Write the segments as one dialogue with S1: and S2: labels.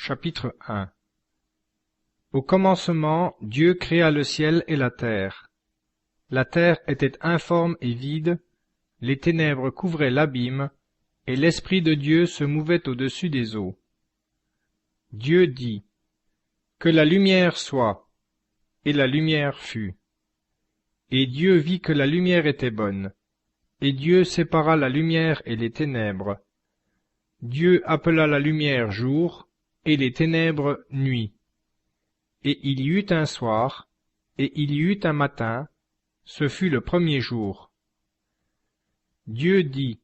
S1: Chapitre 1. Au commencement, Dieu créa le ciel et la terre. La terre était informe et vide, les ténèbres couvraient l'abîme, et l'Esprit de Dieu se mouvait au-dessus des eaux. Dieu dit, « Que la lumière soit », et la lumière fut. Et Dieu vit que la lumière était bonne, et Dieu sépara la lumière et les ténèbres. Dieu appela la lumière jour, et les ténèbres nuit. Et il y eut un soir, et il y eut un matin, ce fut le premier jour. Dieu dit,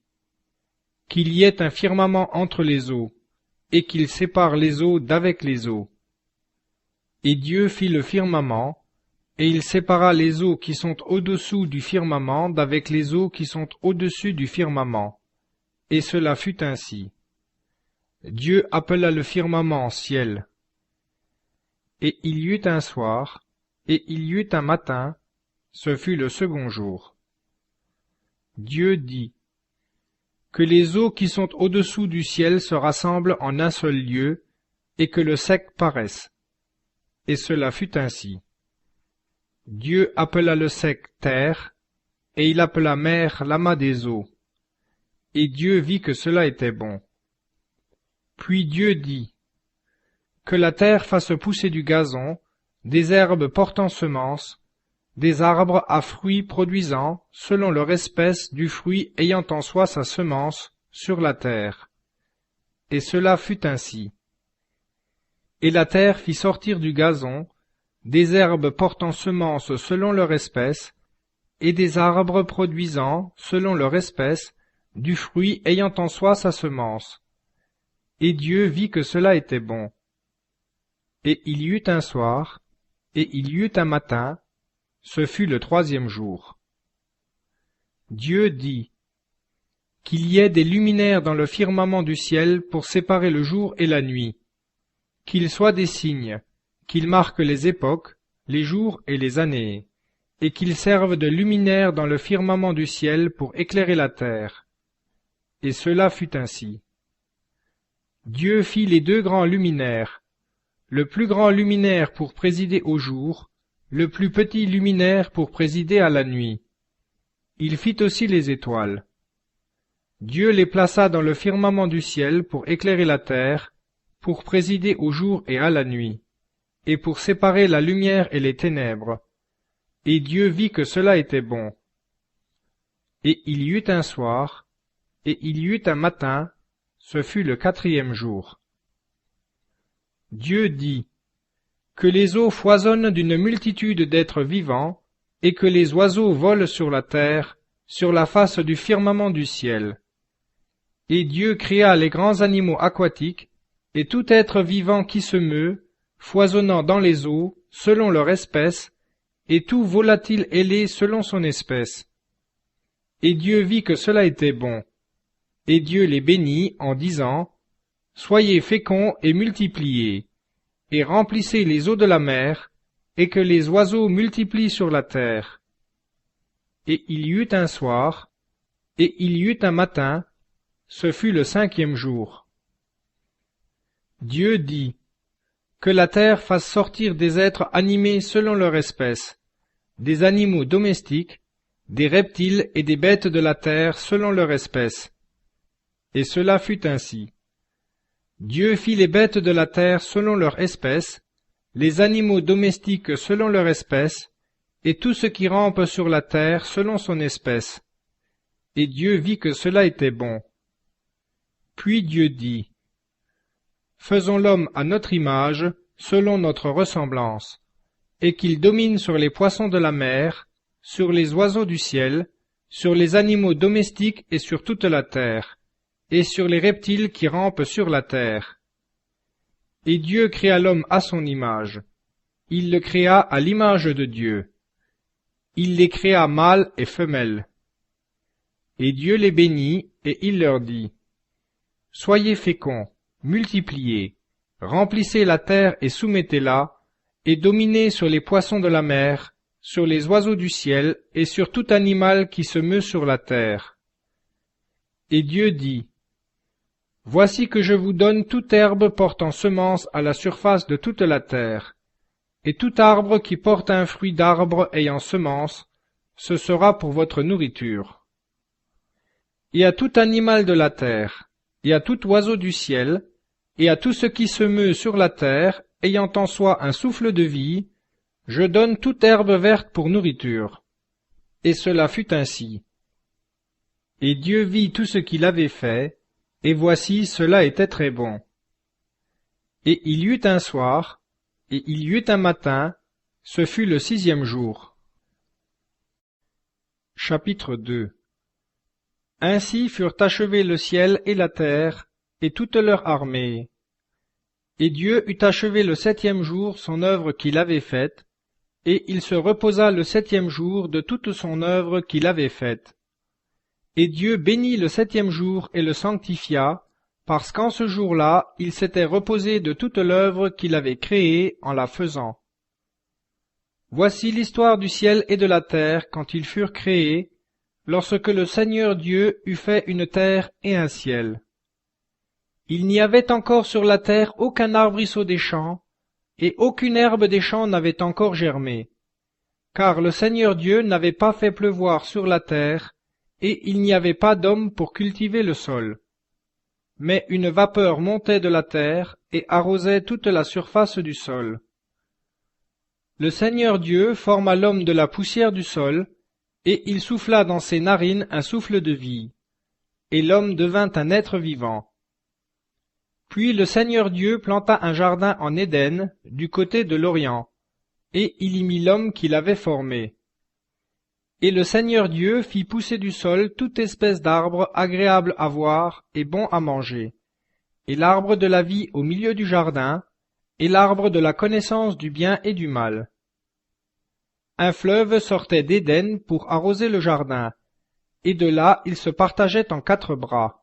S1: qu'il y ait un firmament entre les eaux, et qu'il sépare les eaux d'avec les eaux. Et Dieu fit le firmament, et il sépara les eaux qui sont au-dessous du firmament d'avec les eaux qui sont au-dessus du firmament. Et cela fut ainsi. Dieu appela le firmament ciel. Et il y eut un soir, et il y eut un matin, ce fut le second jour. Dieu dit, que les eaux qui sont au-dessous du ciel se rassemblent en un seul lieu, et que le sec paraisse. Et cela fut ainsi. Dieu appela le sec terre, et il appela mer l'amas des eaux. Et Dieu vit que cela était bon. Puis Dieu dit, que la terre fasse pousser du gazon, des herbes portant semence, des arbres à fruits produisant, selon leur espèce du fruit ayant en soi sa semence, sur la terre. Et cela fut ainsi. Et la terre fit sortir du gazon, des herbes portant semence selon leur espèce, et des arbres produisant, selon leur espèce, du fruit ayant en soi sa semence. Et Dieu vit que cela était bon. Et il y eut un soir, et il y eut un matin, ce fut le troisième jour. Dieu dit, qu'il y ait des luminaires dans le firmament du ciel pour séparer le jour et la nuit, qu'ils soient des signes, qu'ils marquent les époques, les jours et les années, et qu'ils servent de luminaires dans le firmament du ciel pour éclairer la terre. Et cela fut ainsi. Dieu fit les deux grands luminaires, le plus grand luminaire pour présider au jour, le plus petit luminaire pour présider à la nuit. Il fit aussi les étoiles. Dieu les plaça dans le firmament du ciel pour éclairer la terre, pour présider au jour et à la nuit, et pour séparer la lumière et les ténèbres. Et Dieu vit que cela était bon. Et il y eut un soir, et il y eut un matin, ce fut le quatrième jour. Dieu dit, que les eaux foisonnent d'une multitude d'êtres vivants, et que les oiseaux volent sur la terre, sur la face du firmament du ciel. Et Dieu créa les grands animaux aquatiques, et tout être vivant qui se meut, foisonnant dans les eaux, selon leur espèce, et tout volatile ailé selon son espèce. Et Dieu vit que cela était bon. Et Dieu les bénit en disant, « Soyez féconds et multipliez, et remplissez les eaux de la mer, et que les oiseaux multiplient sur la terre. » Et il y eut un soir, et il y eut un matin, ce fut le cinquième jour. Dieu dit, que la terre fasse sortir des êtres animés selon leur espèce, des animaux domestiques, des reptiles et des bêtes de la terre selon leur espèce. Et cela fut ainsi. Dieu fit les bêtes de la terre selon leur espèce, les animaux domestiques selon leur espèce, et tout ce qui rampe sur la terre selon son espèce. Et Dieu vit que cela était bon. Puis Dieu dit, « Faisons l'homme à notre image, selon notre ressemblance, et qu'il domine sur les poissons de la mer, sur les oiseaux du ciel, sur les animaux domestiques et sur toute la terre, et sur les reptiles qui rampent sur la terre. » Et Dieu créa l'homme à son image. Il le créa à l'image de Dieu. Il les créa mâle et femelle. Et Dieu les bénit, et il leur dit, « Soyez féconds, multipliez, remplissez la terre et soumettez-la, et dominez sur les poissons de la mer, sur les oiseaux du ciel, et sur tout animal qui se meut sur la terre. » Et Dieu dit, « Voici que je vous donne toute herbe portant semence à la surface de toute la terre, et tout arbre qui porte un fruit d'arbre ayant semence, ce sera pour votre nourriture. Et à tout animal de la terre, et à tout oiseau du ciel, et à tout ce qui se meut sur la terre, ayant en soi un souffle de vie, je donne toute herbe verte pour nourriture. Et cela fut ainsi. Et Dieu vit tout ce qu'il avait fait, et voici cela était très bon. Et il y eut un soir, et il y eut un matin, ce fut le 6e jour. Chapitre 2. Ainsi furent achevés le ciel et la terre, et toute leur armée. Et Dieu eut achevé le 7e jour son œuvre qu'il avait faite, et il se reposa le 7e jour de toute son œuvre qu'il avait faite. Et Dieu bénit le 7e jour et le sanctifia, parce qu'en ce jour-là, il s'était reposé de toute l'œuvre qu'il avait créée en la faisant. Voici l'histoire du ciel et de la terre quand ils furent créés, lorsque le Seigneur Dieu eut fait une terre et un ciel. Il n'y avait encore sur la terre aucun arbrisseau des champs, et aucune herbe des champs n'avait encore germé, car le Seigneur Dieu n'avait pas fait pleuvoir sur la terre, et il n'y avait pas d'homme pour cultiver le sol. Mais une vapeur montait de la terre et arrosait toute la surface du sol. Le Seigneur Dieu forma l'homme de la poussière du sol, et il souffla dans ses narines un souffle de vie, et l'homme devint un être vivant. Puis le Seigneur Dieu planta un jardin en Éden, du côté de l'Orient, et il y mit l'homme qu'il avait formé. Et le Seigneur Dieu fit pousser du sol toute espèce d'arbre agréable à voir et bon à manger, et l'arbre de la vie au milieu du jardin, et l'arbre de la connaissance du bien et du mal. Un fleuve sortait d'Éden pour arroser le jardin, et de là il se partageait en 4 bras.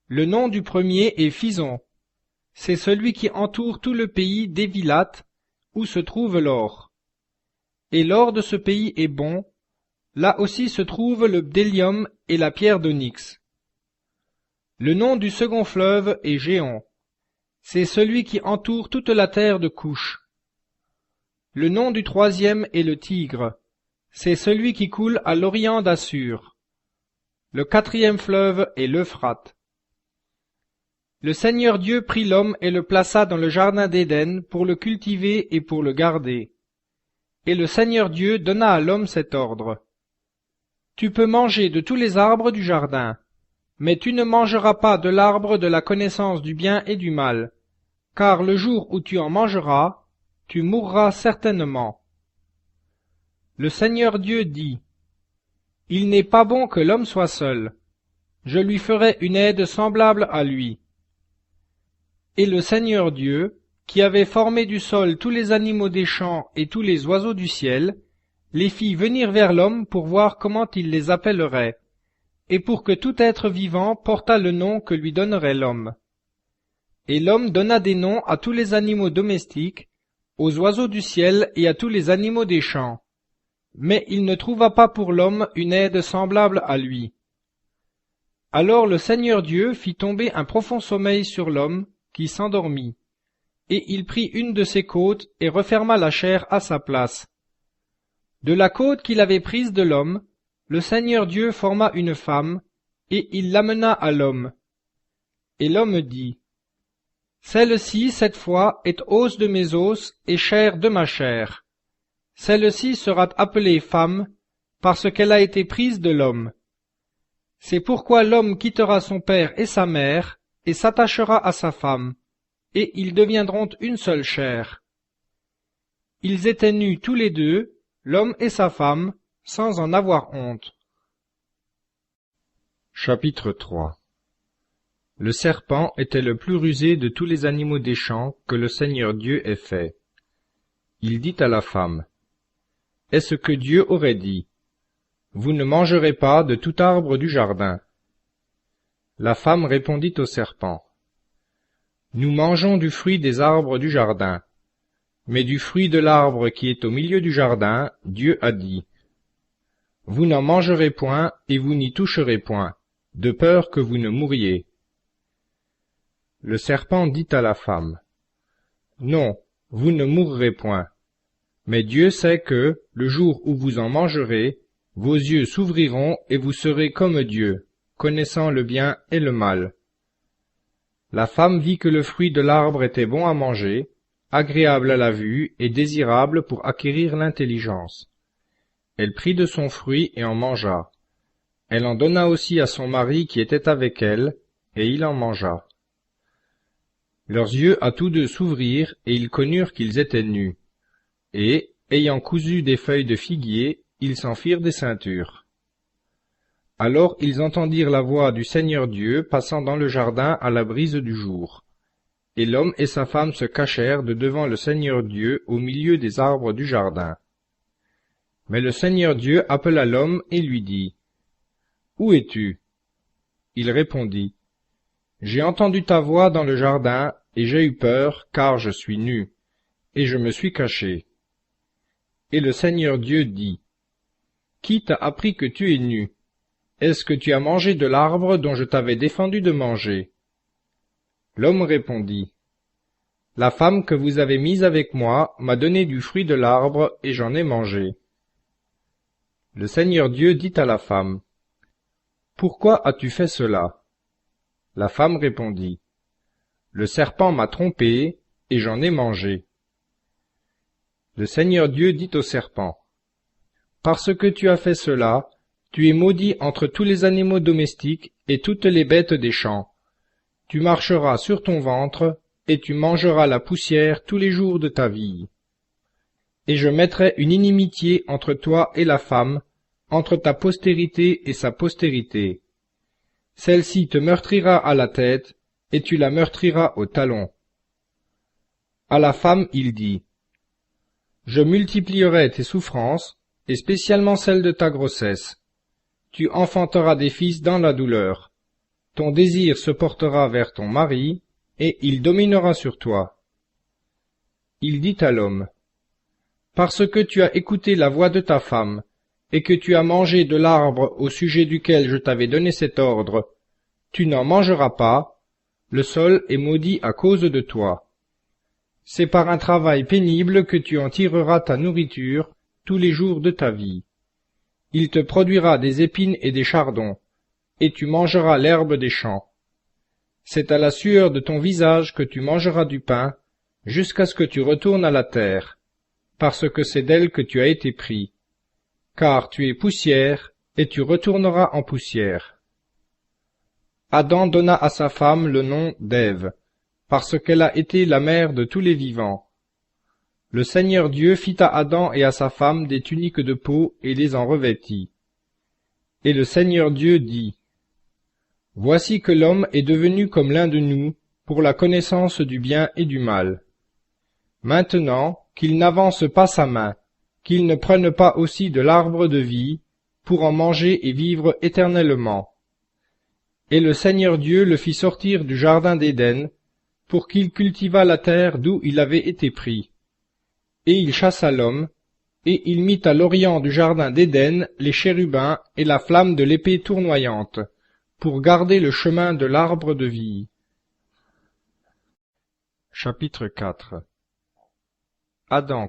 S1: Le nom du premier est Phison. C'est celui qui entoure tout le pays d'Évilat, où se trouve l'or. Et l'or de ce pays est bon. Là aussi se trouve le bdellium et la pierre d'onyx. Le nom du second fleuve est Géon. C'est celui qui entoure toute la terre de Couche. Le nom du troisième est le Tigre. C'est celui qui coule à l'orient d'Assur. Le 4e fleuve est l'Euphrate. Le Seigneur Dieu prit l'homme et le plaça dans le jardin d'Éden pour le cultiver et pour le garder. Et le Seigneur Dieu donna à l'homme cet ordre. Tu peux manger de tous les arbres du jardin, mais tu ne mangeras pas de l'arbre de la connaissance du bien et du mal, car le jour où tu en mangeras, tu mourras certainement. Le Seigneur Dieu dit, Il n'est pas bon que l'homme soit seul, je lui ferai une aide semblable à lui. Et le Seigneur Dieu, qui avait formé du sol tous les animaux des champs et tous les oiseaux du ciel, les fit venir vers l'homme pour voir comment il les appellerait, et pour que tout être vivant portât le nom que lui donnerait l'homme. Et l'homme donna des noms à tous les animaux domestiques, aux oiseaux du ciel et à tous les animaux des champs. Mais il ne trouva pas pour l'homme une aide semblable à lui. Alors le Seigneur Dieu fit tomber un profond sommeil sur l'homme, qui s'endormit. Et il prit une de ses côtes et referma la chair à sa place. De la côte qu'il avait prise de l'homme, le Seigneur Dieu forma une femme, et il l'amena à l'homme. Et l'homme dit, Celle-ci, cette fois, est os de mes os et chair de ma chair. Celle-ci sera appelée femme, parce qu'elle a été prise de l'homme. C'est pourquoi l'homme quittera son père et sa mère, et s'attachera à sa femme, et ils deviendront une seule chair. Ils étaient nus tous les deux, l'homme et sa femme, sans en avoir honte. Chapitre 3. Le serpent était le plus rusé de tous les animaux des champs que le Seigneur Dieu ait fait. Il dit à la femme, Est-ce que Dieu aurait dit, Vous ne mangerez pas de tout arbre du jardin? La femme répondit au serpent, Nous mangeons du fruit des arbres du jardin, mais du fruit de l'arbre qui est au milieu du jardin, Dieu a dit, Vous n'en mangerez point et vous n'y toucherez point, de peur que vous ne mouriez. Le serpent dit à la femme: Non, vous ne mourrez point. Mais Dieu sait que, le jour où vous en mangerez, vos yeux s'ouvriront et vous serez comme Dieu, connaissant le bien et le mal. La femme vit que le fruit de l'arbre était bon à manger, agréable à la vue et désirable pour acquérir l'intelligence. Elle prit de son fruit et en mangea. Elle en donna aussi à son mari qui était avec elle, et il en mangea. Leurs yeux à tous deux s'ouvrirent, et ils connurent qu'ils étaient nus. Et, ayant cousu des feuilles de figuier, ils s'en firent des ceintures. Alors ils entendirent la voix du Seigneur Dieu passant dans le jardin à la brise du jour. Et l'homme et sa femme se cachèrent de devant le Seigneur Dieu au milieu des arbres du jardin. Mais le Seigneur Dieu appela l'homme et lui dit: Où es-tu? Il répondit: J'ai entendu ta voix dans le jardin, et j'ai eu peur, car je suis nu, et je me suis caché. Et le Seigneur Dieu dit: Qui t'a appris que tu es nu? Est-ce que tu as mangé de l'arbre dont je t'avais défendu de manger? L'homme répondit: La femme que vous avez mise avec moi m'a donné du fruit de l'arbre, et j'en ai mangé. Le Seigneur Dieu dit à la femme: Pourquoi as-tu fait cela? La femme répondit: Le serpent m'a trompée, et j'en ai mangé. Le Seigneur Dieu dit au serpent: Parce que tu as fait cela, tu es maudit entre tous les animaux domestiques et toutes les bêtes des champs. Tu marcheras sur ton ventre, et tu mangeras la poussière tous les jours de ta vie. Et je mettrai une inimitié entre toi et la femme, entre ta postérité et sa postérité. Celle-ci te meurtrira à la tête, et tu la meurtriras au talon. À la femme il dit: Je multiplierai tes souffrances, et spécialement celles de ta grossesse. Tu enfanteras des fils dans la douleur. Ton désir se portera vers ton mari, et il dominera sur toi. Il dit à l'homme: Parce que tu as écouté la voix de ta femme, et que tu as mangé de l'arbre au sujet duquel je t'avais donné cet ordre, tu n'en mangeras pas, le sol est maudit à cause de toi. C'est par un travail pénible que tu en tireras ta nourriture tous les jours de ta vie. Il te produira des épines et des chardons, et tu mangeras l'herbe des champs. C'est à la sueur de ton visage que tu mangeras du pain, jusqu'à ce que tu retournes à la terre, parce que c'est d'elle que tu as été pris. Car tu es poussière, et tu retourneras en poussière. Adam donna à sa femme le nom d'Ève, parce qu'elle a été la mère de tous les vivants. Le Seigneur Dieu fit à Adam et à sa femme des tuniques de peau et les en revêtit. Et le Seigneur Dieu dit: Voici que l'homme est devenu comme l'un de nous, pour la connaissance du bien et du mal. Maintenant, qu'il n'avance pas sa main, qu'il ne prenne pas aussi de l'arbre de vie, pour en manger et vivre éternellement. Et le Seigneur Dieu le fit sortir du jardin d'Éden, pour qu'il cultivât la terre d'où il avait été pris. Et il chassa l'homme, et il mit à l'orient du jardin d'Éden les chérubins et la flamme de l'épée tournoyante, pour garder le chemin de l'arbre de vie. Chapitre 4. Adam